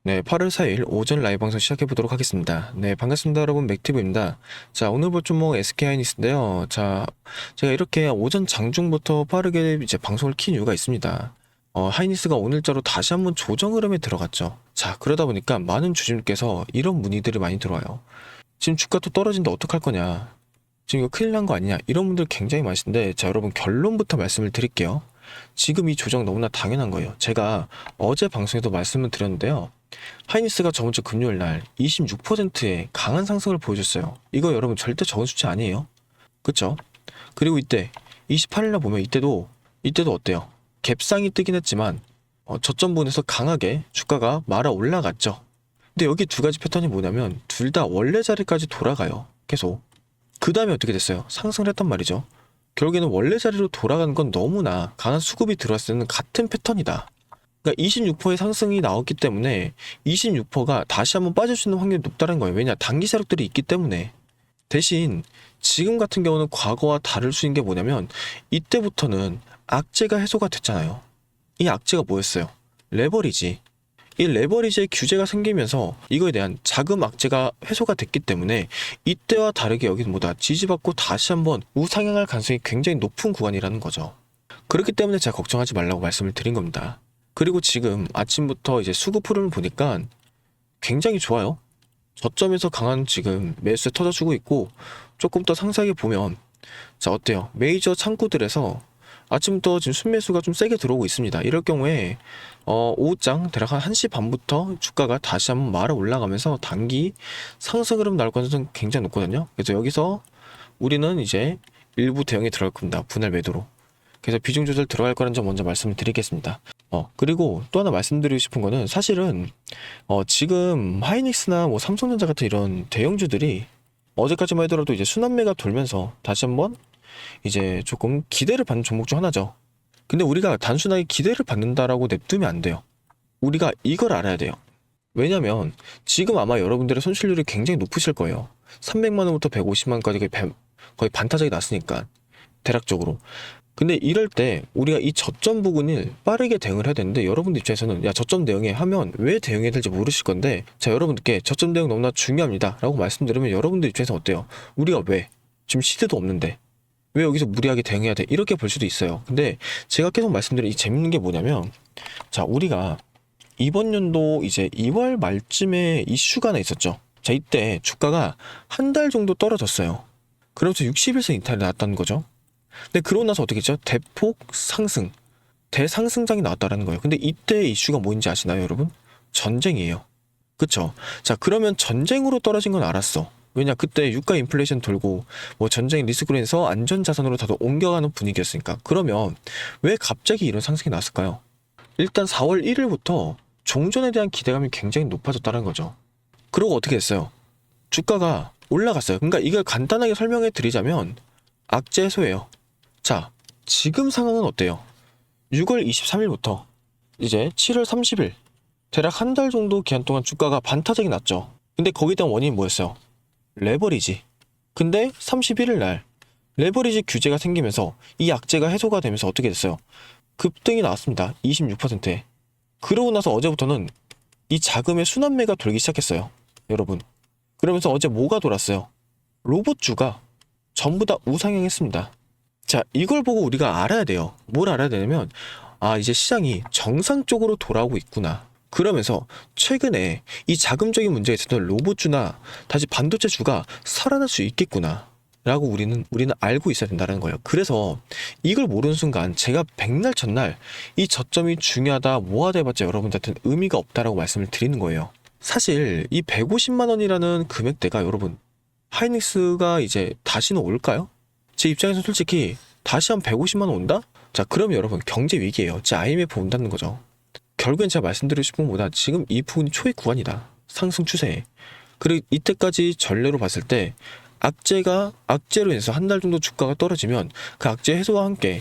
네, 8월 4일 오전 라이브 방송 시작해 보도록 하겠습니다. 네, 반갑습니다, 여러분. 맥티브입니다. 자, 오늘 볼 종목 SK 하이닉스인데요. 자, 제가 이렇게 오전 장중부터 빠르게 이제 방송을 킨 이유가 있습니다. 하이닉스가 오늘자로 다시 한번 조정 흐름에 들어갔죠. 자, 그러다 보니까 많은 주주님께서 이런 문의들이 많이 들어와요. 지금 주가 또 떨어진데 어떡할 거냐? 지금 이거 큰일 난 거 아니냐? 이런 분들 굉장히 많으신데, 자, 여러분 결론부터 말씀을 드릴게요. 지금 이 조정 너무나 당연한 거예요. 제가 어제 방송에도 말씀을 드렸는데요. 하이닉스가 저번 주 금요일 날 26%의 강한 상승을 보여줬어요. 이거 여러분 절대 적은 수치 아니에요. 그쵸? 그리고 이때 28일 날 보면 이때도 어때요? 갭상이 뜨긴 했지만 저점 부분에서 강하게 주가가 말아 올라갔죠. 근데 여기 두 가지 패턴이 뭐냐면 둘 다 원래 자리까지 돌아가요. 계속. 그 다음에 어떻게 됐어요? 상승을 했단 말이죠. 결국에는 원래 자리로 돌아가는 건 너무나 강한 수급이 들어왔을 때는 같은 패턴이다. 그러니까 26%의 상승이 나왔기 때문에 26%가 다시 한번 빠질 수 있는 확률이 높다는 거예요. 왜냐? 단기 세력들이 있기 때문에. 대신 지금 같은 경우는 과거와 다를 수 있는 게 뭐냐면 이때부터는 악재가 해소가 됐잖아요. 이 악재가 뭐였어요? 레버리지. 이 레버리지의 규제가 생기면서 이거에 대한 자금 악재가 해소가 됐기 때문에 이때와 다르게 여기는 뭐다 지지받고 다시 한번 우상향할 가능성이 굉장히 높은 구간이라는 거죠. 그렇기 때문에 제가 걱정하지 말라고 말씀을 드린 겁니다. 그리고 지금 아침부터 이제 수급 흐름을 보니까 굉장히 좋아요. 저점에서 강한 지금 매수에 터져주고 있고 조금 더 상세하게 보면 자 어때요? 메이저 창구들에서 아침부터 지금 순매수가 좀 세게 들어오고 있습니다. 이럴 경우에 오후장 대략 한 1시 반부터 주가가 다시 한번 말아 올라가면서 단기 상승 흐름 나올 가능성이 굉장히 높거든요. 그래서 여기서 우리는 이제 일부 대응에 들어갈 겁니다. 분할 매도로. 그래서 비중 조절 들어갈 거라는 점 먼저 말씀을 드리겠습니다. 그리고 또 하나 말씀드리고 싶은 거는 사실은 지금 하이닉스나 뭐 삼성전자 같은 이런 대형주들이 어제까지만 하더라도 이제 순환매가 돌면서 다시 한번 이제 조금 기대를 받는 종목 중 하나죠. 근데 우리가 단순하게 기대를 받는다라고 냅두면 안 돼요. 우리가 이걸 알아야 돼요. 왜냐면 지금 아마 여러분들의 손실률이 굉장히 높으실 거예요. 300만 원부터 150만 원까지 거의 반타작이 났으니까 대략적으로. 근데 이럴 때 우리가 이 저점 부분을 빠르게 대응을 해야 되는데 여러분들 입장에서는 야 저점 대응해 하면 왜 대응해야 될지 모르실 건데 자 여러분들께 저점 대응 너무나 중요합니다 라고 말씀드리면 여러분들 입장에서 어때요? 우리가 왜? 지금 시대도 없는데 왜 여기서 무리하게 대응해야 돼? 이렇게 볼 수도 있어요. 근데 제가 계속 말씀드린 이 재밌는 게 뭐냐면 자 우리가 이번 연도 이제 2월 말쯤에 이슈가 하나 있었죠. 자 이때 주가가 한 달 정도 떨어졌어요. 그러면서 60일선 이탈이 나왔다는 거죠. 근데 그러고 나서 어떻게 했죠? 대폭 상승, 대상승장이 나왔다라는 거예요. 근데 이때 이슈가 뭐인지 아시나요, 여러분? 전쟁이에요. 그쵸? 자, 그러면 전쟁으로 떨어진 건 알았어. 왜냐, 그때 유가 인플레이션 돌고, 뭐 전쟁 리스크로 인해서 안전자산으로 다들 옮겨가는 분위기였으니까. 그러면 왜 갑자기 이런 상승이 났을까요? 일단 4월 1일부터 종전에 대한 기대감이 굉장히 높아졌다는 거죠. 그러고 어떻게 됐어요? 주가가 올라갔어요. 그러니까 이걸 간단하게 설명해 드리자면, 악재 해소예요. 자, 지금 상황은 어때요? 6월 23일부터 이제 7월 30일 대략 한 달 정도 기간 동안 주가가 반타작이 났죠. 근데 거기에 대한 원인이 뭐였어요? 레버리지. 근데 31일 날 레버리지 규제가 생기면서 이 악재가 해소가 되면서 어떻게 됐어요? 급등이 나왔습니다. 26%에. 그러고 나서 어제부터는 이 자금의 순환매가 돌기 시작했어요. 여러분. 그러면서 어제 뭐가 돌았어요? 로봇주가 전부 다 우상향했습니다. 자, 이걸 보고 우리가 알아야 돼요. 뭘 알아야 되냐면, 아, 이제 시장이 정상적으로 돌아오고 있구나. 그러면서 최근에 이 자금적인 문제가 있었던 로봇주나 다시 반도체주가 살아날 수 있겠구나. 라고 우리는 알고 있어야 된다는 거예요. 그래서 이걸 모르는 순간 제가 백날 첫날 이 저점이 중요하다, 뭐하다 해봤자 여러분들한테는 의미가 없다라고 말씀을 드리는 거예요. 사실 이 150만 원이라는 금액대가 여러분, 하이닉스가 이제 다시는 올까요? 제 입장에서 솔직히 다시 한 150만 원 온다? 자, 그럼 여러분 경제 위기예요. 제 IMF 온다는 거죠. 결국엔 제가 말씀드리고 싶은 것보다 지금 이 부분이 초입 구간이다. 상승 추세에. 그리고 이때까지 전례로 봤을 때 악재로 인해서 한 달 정도 주가가 떨어지면 그 악재 해소와 함께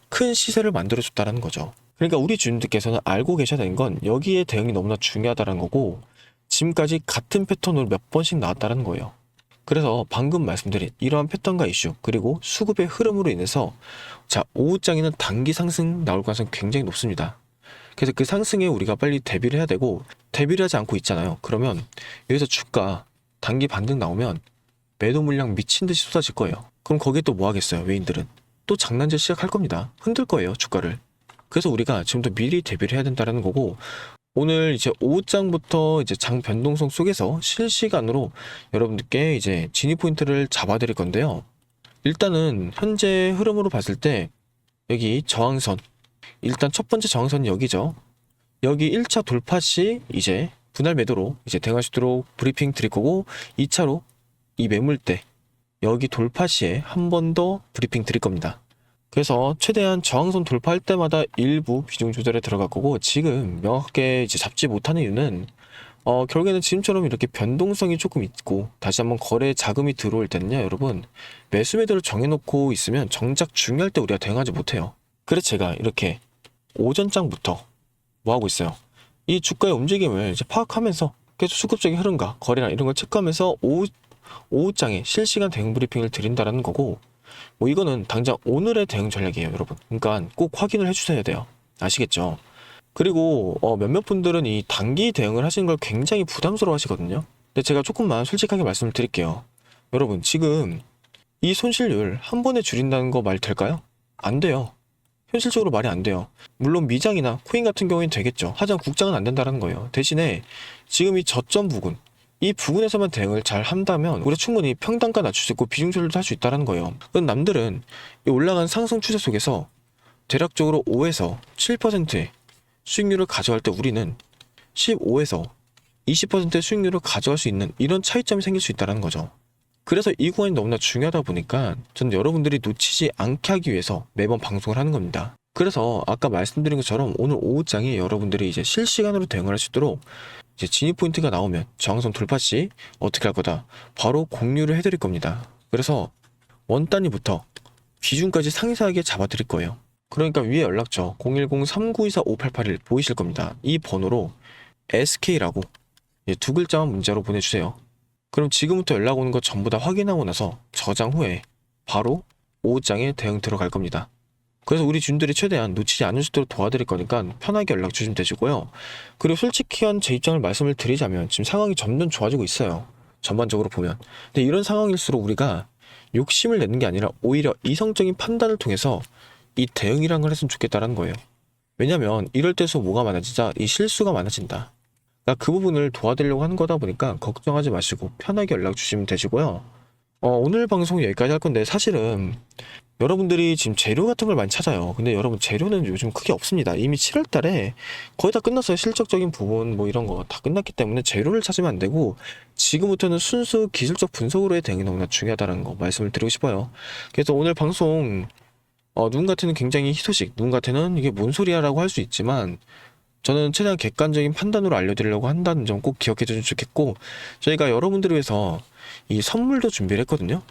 큰 시세를 만들어줬다는 거죠. 그러니까 우리 주님들께서는 알고 계셔야 되는 건 여기에 대응이 너무나 중요하다는 거고 지금까지 같은 패턴으로 몇 번씩 나왔다는 거예요. 그래서 방금 말씀드린 이러한 패턴과 이슈 그리고 수급의 흐름으로 인해서 자 오후장에는 단기 상승 나올 가능성이 굉장히 높습니다. 그래서 그 상승에 우리가 빨리 대비를 해야 되고, 대비를 하지 않고 있잖아요. 그러면 여기서 주가 단기 반등 나오면 매도 물량 미친 듯이 쏟아질 거예요. 그럼 거기에 또 뭐 하겠어요? 외인들은 또 장난질 시작할 겁니다. 흔들 거예요, 주가를. 그래서 우리가 지금부터 미리 대비를 해야 된다는 거고, 오늘 이제 오후장부터 이제 장 변동성 속에서 실시간으로 여러분들께 이제 진입 포인트를 잡아드릴 건데요. 일단은 현재 흐름으로 봤을 때 여기 저항선, 일단 첫 번째 저항선이 여기죠. 여기 1차 돌파 시 이제 분할 매도로 이제 대응하시도록 브리핑 드릴 거고, 2차로 이 매물대 여기 돌파 시에 한 번 더 브리핑 드릴 겁니다. 그래서 최대한 저항선 돌파할 때마다 일부 비중 조절에 들어갈 거고, 지금 명확하게 이제 잡지 못하는 이유는 결국에는 지금처럼 이렇게 변동성이 조금 있고 다시 한번 거래 자금이 들어올 때는요, 여러분, 매수 매도를 정해놓고 있으면 정작 중요할 때 우리가 대응하지 못해요. 그래서 제가 이렇게 오전장부터 뭐 하고 있어요? 이 주가의 움직임을 이제 파악하면서 계속 수급적인 흐름과 거래량 이런 걸 체크하면서 오후장에 실시간 대응 브리핑을 드린다라는 거고, 뭐 이거는 당장 오늘의 대응 전략이에요, 여러분. 그러니까 꼭 확인을 해주셔야 돼요. 아시겠죠? 그리고 몇몇 분들은 이 단기 대응을 하시는 걸 굉장히 부담스러워 하시거든요. 근데 제가 조금만 솔직하게 말씀을 드릴게요. 여러분, 지금 이 손실률 한 번에 줄인다는 거 말 될까요? 안 돼요. 현실적으로 말이 안 돼요. 물론 미장이나 코인 같은 경우에는 되겠죠. 하지만 국장은 안 된다는 거예요. 대신에 지금 이 저점 부근, 이 부근에서만 대응을 잘 한다면 우리가 충분히 평단가 낮출 수 있고 비중 조절도 할 수 있다는 거예요. 그럼 남들은 이 올라간 상승 추세 속에서 대략적으로 5에서 7%의 수익률을 가져갈 때 우리는 15에서 20%의 수익률을 가져갈 수 있는 이런 차이점이 생길 수 있다는 거죠. 그래서 이 구간이 너무나 중요하다 보니까 저는 여러분들이 놓치지 않게 하기 위해서 매번 방송을 하는 겁니다. 그래서 아까 말씀드린 것처럼 오늘 오후장에 여러분들이 이제 실시간으로 대응을 할 수 있도록 이제 진입 포인트가 나오면 저항선 돌파 시 어떻게 할 거다 바로 공유를 해드릴 겁니다. 그래서 원 단위부터 기준까지 상세하게 잡아드릴 거예요. 그러니까 위에 연락처 010-3924-5881 보이실 겁니다. 이 번호로 SK라고 두 글자만 문자로 보내주세요. 그럼 지금부터 연락 오는 거 전부 다 확인하고 나서 저장 후에 바로 오후장에 대응 들어갈 겁니다. 그래서 우리 준들이 최대한 놓치지 않을 수 있도록 도와드릴 거니까 편하게 연락 주시면 되시고요. 그리고 솔직히 한 제 입장을 말씀을 드리자면 지금 상황이 점점 좋아지고 있어요. 전반적으로 보면. 근데 이런 상황일수록 우리가 욕심을 내는 게 아니라 오히려 이성적인 판단을 통해서 이 대응이란 걸 했으면 좋겠다는 거예요. 왜냐면 이럴 때서 뭐가 많아지자 이 실수가 많아진다. 그러니까 그 부분을 도와드리려고 하는 거다 보니까 걱정하지 마시고 편하게 연락 주시면 되시고요. 오늘 방송 여기까지 할 건데, 사실은 여러분들이 지금 재료 같은 걸 많이 찾아요. 근데 여러분, 재료는 요즘 크게 없습니다. 이미 7월 달에 거의 다 끝났어요. 실적적인 부분 뭐 이런 거 다 끝났기 때문에 재료를 찾으면 안 되고, 지금부터는 순수 기술적 분석으로의 대응이 너무나 중요하다는 거 말씀을 드리고 싶어요. 그래서 오늘 방송 누군가한테는 굉장히 희소식, 누군가한테는 이게 뭔 소리야 라고 할 수 있지만, 저는 최대한 객관적인 판단으로 알려드리려고 한다는 점 꼭 기억해 주시면 좋겠고, 저희가 여러분들을 위해서 이 선물도 준비를 했거든요.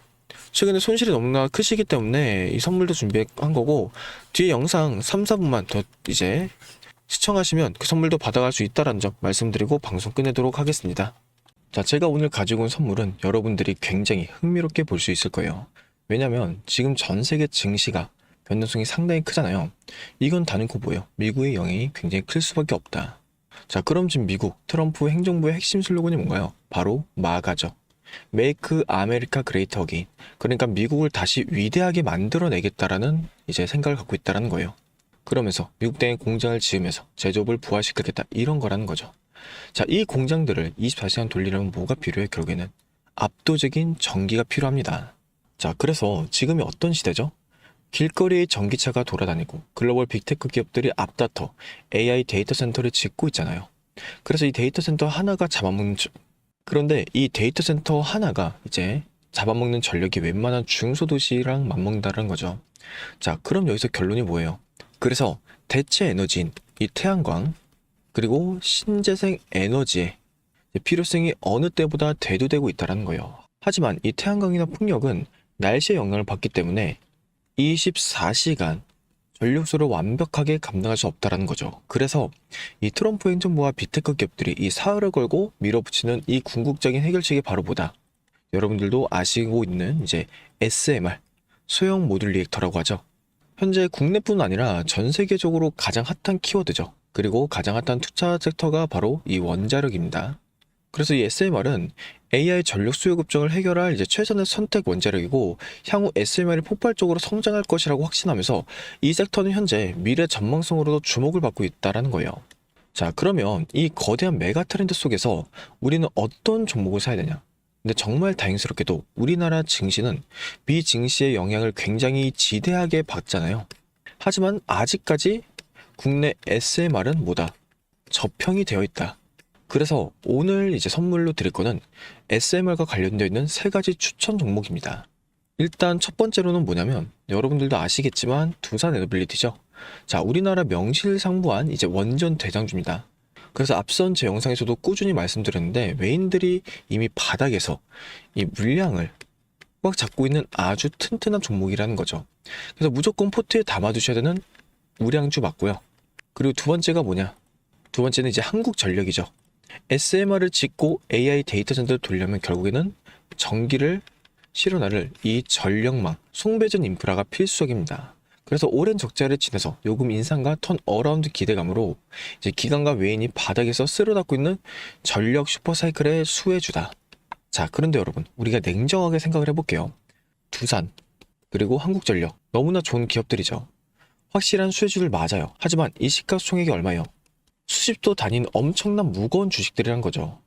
최근에 손실이 너무나 크시기 때문에 이 선물도 준비한 거고, 뒤에 영상 3, 4분만 더 이제 시청하시면 그 선물도 받아갈 수 있다는 점 말씀드리고 방송 끝내도록 하겠습니다. 자, 제가 오늘 가지고 온 선물은 여러분들이 굉장히 흥미롭게 볼 수 있을 거예요. 왜냐면 지금 전 세계 증시가 변동성이 상당히 크잖아요. 이건 단언코 뭐예요? 미국의 영향이 굉장히 클 수밖에 없다. 자, 그럼 지금 미국 트럼프 행정부의 핵심 슬로건이 뭔가요? 바로 마가죠. Make America Great Again. 그러니까 미국을 다시 위대하게 만들어내겠다라는 이제 생각을 갖고 있다라는 거예요. 그러면서 미국 땅에 공장을 지으면서 제조업을 부활시키겠다, 이런 거라는 거죠. 자, 이 공장들을 24시간 돌리려면 뭐가 필요해? 결국에는 압도적인 전기가 필요합니다. 자, 그래서 지금이 어떤 시대죠? 길거리에 전기차가 돌아다니고 글로벌 빅테크 기업들이 앞다퉈 AI 데이터 센터를 짓고 있잖아요. 그래서 이 데이터 센터 하나가 잡아먹는 그런데 이 데이터 센터 하나가 이제 잡아먹는 전력이 웬만한 중소도시랑 맞먹는다는 거죠. 자, 그럼 여기서 결론이 뭐예요? 그래서 대체 에너지인 이 태양광 그리고 신재생 에너지의 필요성이 어느 때보다 대두되고 있다는 거예요. 하지만 이 태양광이나 풍력은 날씨의 영향을 받기 때문에 24시간 전력수를 완벽하게 감당할 수 없다는 거죠. 그래서 이 트럼프 행정부와 빅테크 기업들이 이 사활을 걸고 밀어붙이는 이 궁극적인 해결책이 바로 뭐다? 여러분들도 아시고 있는 이제 SMR, 소형 모듈 리액터라고 하죠. 현재 국내뿐 아니라 전 세계적으로 가장 핫한 키워드죠. 그리고 가장 핫한 투자 섹터가 바로 이 원자력입니다. 그래서 이 SMR은 AI 전력 수요 급증을 해결할 최선의 선택 원자력이고, 향후 SMR이 폭발적으로 성장할 것이라고 확신하면서 이 섹터는 현재 미래 전망성으로도 주목을 받고 있다는 거예요. 자, 그러면 이 거대한 메가 트렌드 속에서 우리는 어떤 종목을 사야 되냐? 근데 정말 다행스럽게도 우리나라 증시는 미증시의 영향을 굉장히 지대하게 받잖아요. 하지만 아직까지 국내 SMR은 뭐다? 저평이 되어 있다. 그래서 오늘 선물로 드릴 거는 SMR과 관련되어 있는 3가지 추천 종목입니다. 일단 첫 번째로는 뭐냐면, 여러분들도 아시겠지만 두산 에너빌리티죠. 자, 우리나라 명실상부한 원전 대장주입니다. 그래서 앞선 제 영상에서도 꾸준히 말씀드렸는데, 외인들이 이미 바닥에서 이 물량을 꽉 잡고 있는 아주 튼튼한 종목이라는 거죠. 그래서 무조건 포트에 담아두셔야 되는 우량주 맞고요. 그리고 두 번째가 뭐냐? 두 번째는 한국전력이죠. SMR을 짓고 AI 데이터 센터를 돌려면 결국에는 전기를 실어나를 이 전력망, 송배전 인프라가 필수적입니다. 그래서 오랜 적자를 지내서 요금 인상과 턴어라운드 기대감으로 기관과 외인이 바닥에서 쓸어담고 있는 전력 슈퍼사이클의 수혜주다. 자, 그런데 여러분, 우리가 냉정하게 생각을 해볼게요. 두산, 그리고 한국전력, 너무나 좋은 기업들이죠. 확실한 수혜주들 맞아요. 하지만 이 시가총액이 얼마예요? 수십조 단위는 엄청난 무거운 주식들이란 거죠.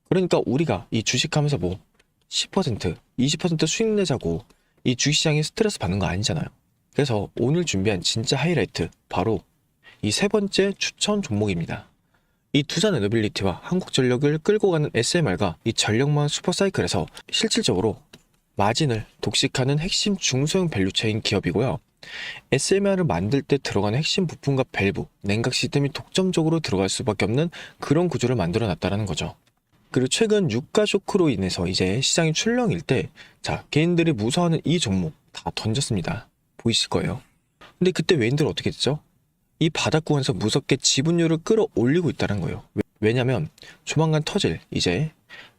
그러니까 우리가 이 주식하면서 10%, 20% 수익 내자고 이 주식시장에 스트레스 받는 거 아니잖아요. 그래서 오늘 준비한 진짜 하이라이트, 바로 이 3번째 추천 종목입니다. 이 두산 에너빌리티와 한국전력을 끌고 가는 SMR과 이 전력망 슈퍼사이클에서 실질적으로 마진을 독식하는 핵심 중소형 밸류체인 기업이고요. SMR을 만들 때 들어가는 핵심 부품과 밸브, 냉각 시스템이 독점적으로 들어갈 수밖에 없는 그런 구조를 만들어 놨다는 거죠. 그리고 최근 유가 쇼크로 인해서 시장이 출렁일 때, 자, 개인들이 무서워하는 이 종목 다 던졌습니다. 보이실 거예요. 근데 그때 외인들은 어떻게 됐죠? 이 바닥 구간에서 무섭게 지분율을 끌어올리고 있다는 거예요. 왜냐면 조만간 터질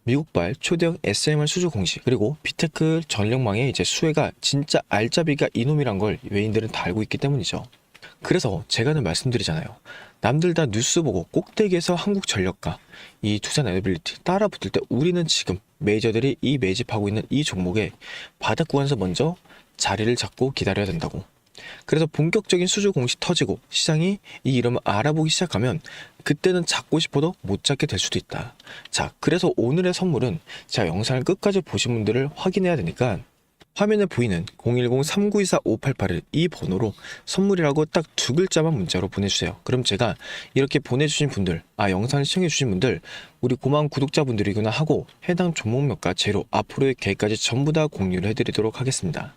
미국발 초대형 SMR 수주 공시, 그리고 비테크 전력망의 수혜가 진짜 알짜비가 이놈이란 걸 외인들은 다 알고 있기 때문이죠. 그래서 제가 늘 말씀드리잖아요. 남들 다 뉴스 보고 꼭대기에서 한국전력과 이 두산 에너빌리티 따라 붙을 때, 우리는 지금 메이저들이 이 매집하고 있는 이 종목에 바닥 구간에서 먼저 자리를 잡고 기다려야 된다고. 그래서 본격적인 수주 공시 터지고 시장이 이 이름을 알아보기 시작하면 그때는 잡고 싶어도 못 잡게 될 수도 있다. 자, 그래서 오늘의 선물은 제가 영상을 끝까지 보신 분들을 확인해야 되니까 화면에 보이는 010-3924-5881 이 번호로 선물이라고 딱 2글자만 문자로 보내주세요. 그럼 제가 이렇게 보내주신 분들, 영상을 시청해주신 분들, 우리 고마운 구독자분들이구나 하고 해당 종목명과 재료, 앞으로의 계획까지 전부 다 공유를 해드리도록 하겠습니다.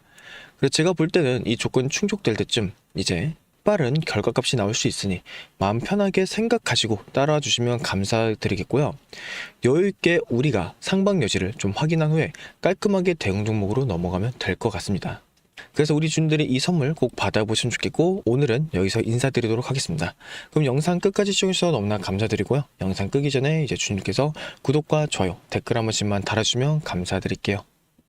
그래서 제가 볼 때는 이 조건이 충족될 때쯤 빠른 결과값이 나올 수 있으니 마음 편하게 생각하시고 따라와 주시면 감사드리겠고요. 여유있게 우리가 상방 여지를 좀 확인한 후에 깔끔하게 대응 종목으로 넘어가면 될 것 같습니다. 그래서 우리 주님들이 이 선물 꼭 받아보시면 좋겠고, 오늘은 여기서 인사드리도록 하겠습니다. 그럼 영상 끝까지 시청해주셔서 너무나 감사드리고요. 영상 끄기 전에 주님께서 구독과 좋아요, 댓글 한 번씩만 달아주시면 감사드릴게요.